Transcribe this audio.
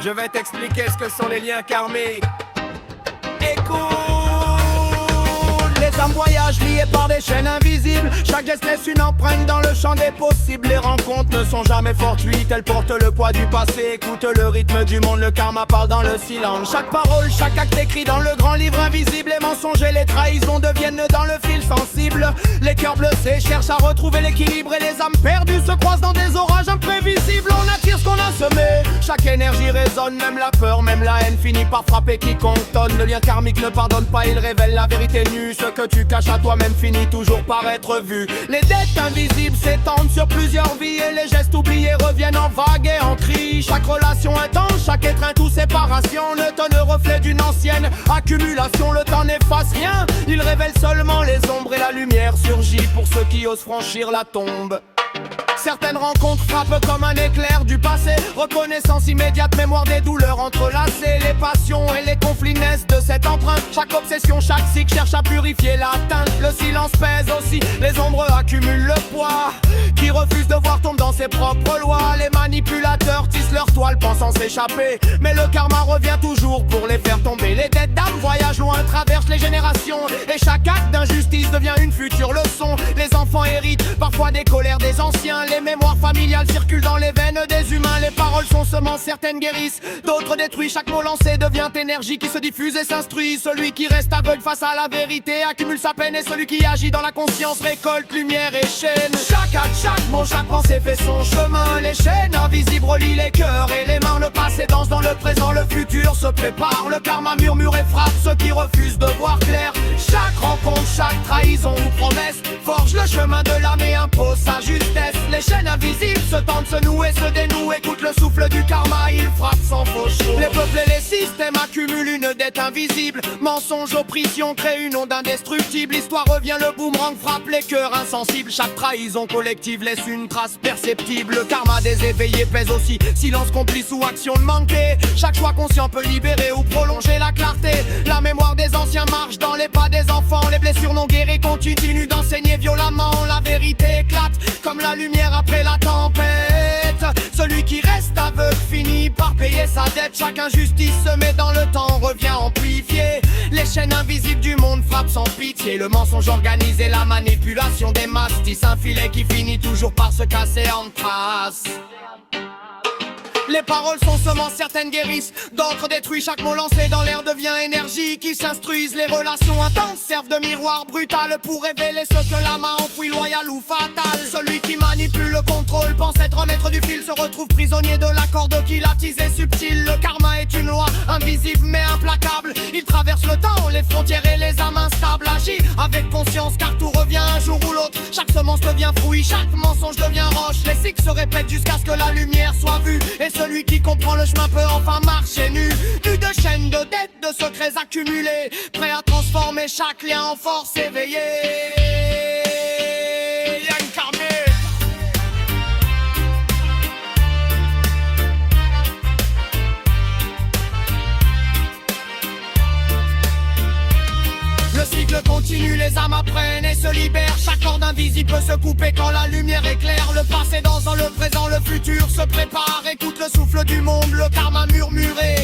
Je vais t'expliquer ce que sont les liens karmiques. Écoute. Les âmes voyagent liées par des chaînes invisibles. Chaque geste laisse une empreinte dans le champ des possibles. Les rencontres ne sont jamais fortuites, elles portent le poids du passé. Écoute le rythme du monde, le karma parle dans le silence. Chaque parole, chaque acte écrit dans le grand livre invisible. Les mensonges et les trahisons deviennent dans le fil sensible. Les cœurs blessés cherchent à retrouver l'équilibre. Et les âmes perdues se croisent dans des orages imprévisibles. On attire ce qu'on a semé, chaque énergie résonne. Même la peur, même la haine finit par frapper quiconque tonne. Le lien karmique ne pardonne pas, il révèle la vérité nue. Ce que tu caches à toi-même finit toujours par être vu. Les dettes invisibles s'étendent sur plusieurs vies. Et les gestes oubliés reviennent en vagues et en cris. Chaque relation intense, chaque étreinte ou séparation ne donne reflet d'une ancienne accumulation. Le temps n'efface rien, il révèle seulement les ombres. Et la lumière surgit pour ceux qui osent franchir la tombe. Certaines rencontres frappent comme un éclair du passé. Reconnaissance immédiate, mémoire des douleurs entrelacées. Les passions et les conflits naissent de cette empreinte. Chaque obsession, chaque cycle cherche à purifier l'atteinte. Le silence pèse aussi, les ombres accumulent le poids. Qui refuse de voir tomber dans ses propres lois. Les manipulateurs tissent leur toile pensant s'échapper. Mais le karma revient toujours pour les faire tomber. Les dettes d'âme voyagent loin, traversent les générations. Et chaque acte d'injustice devient une future leçon. Les enfants héritent parfois des colères des anciens. Les mémoires familiales circulent dans les veines des humains. Les paroles sont semences, certaines guérissent, d'autres détruisent. Chaque mot lancé devient énergie qui se diffuse et s'instruit. Celui qui reste aveugle face à la vérité accumule sa peine. Et celui qui agit dans la conscience récolte lumière et chaîne. Chaque acte, chaque mot, chaque pensée fait son chemin. Les chaînes invisibles relient les cœurs et les mains. Le passé danse dans le présent, le futur se prépare. Le karma murmure et frappe ceux qui refusent de voir clair. Chaque rencontre, chaque trahison ou promesse forge le chemin de l'âme et impose sa justesse. Les chaînes invisibles se tentent, se nouent et se dénouent. Écoute le souffle du karma, il frappe sans fauche. Les peuples et les systèmes accumulent une dette invisible. Mensonges, oppression créent une onde indestructible. L'histoire revient, le boomerang frappe les cœurs insensibles. Chaque trahison collective laisse une trace perceptible. Le karma des éveillés pèse aussi, silence complice ou action de manquer. Chaque choix conscient peut libérer ou prolonger la clarté. La mémoire des anciens marche dans les pas des enfants. Les blessures non guéries continuent d'enseigner violemment. La vérité éclate comme la lumière après la tempête. Celui qui reste aveugle finit par payer sa dette. Chaque injustice se met dans le temps, revient amplifié. Les chaînes invisibles du monde frappent sans pitié. Le mensonge organisé, la manipulation des masses tisse un filet qui finit toujours par se casser en traces. Les paroles sont semences, certaines guérissent, d'autres détruisent. Chaque mot lancé dans l'air devient énergie qui s'instruisent. Les relations intenses servent de miroir brutal pour révéler ce que l'âme a enfoui, loyal ou fatal. Celui qui manipule le contrôle pense être maître du fil, se retrouve prisonnier de la corde qu'il a tissé subtil. Le karma est une loi invisible mais implacable. Il traverse le temps, les frontières et les âmes instables. Agit avec conscience car tout revient un jour ou l'autre. Chaque semence devient fruit, chaque mensonge devient roche. Les cycles se répètent jusqu'à ce que la lumière soit vue. Et celui qui comprend le chemin peut enfin marcher nu. Nu de chaînes, de dettes, de secrets accumulés. Prêt à transformer chaque lien en force éveillée. Lien karmique. Le cycle continue, les âmes apprennent et se libèrent. Chaque corde invisible peut se couper quand la lumière éclaire. Le passé danse dans le présent, le futur se prépare. Écoute le souffle du monde, le karma murmuré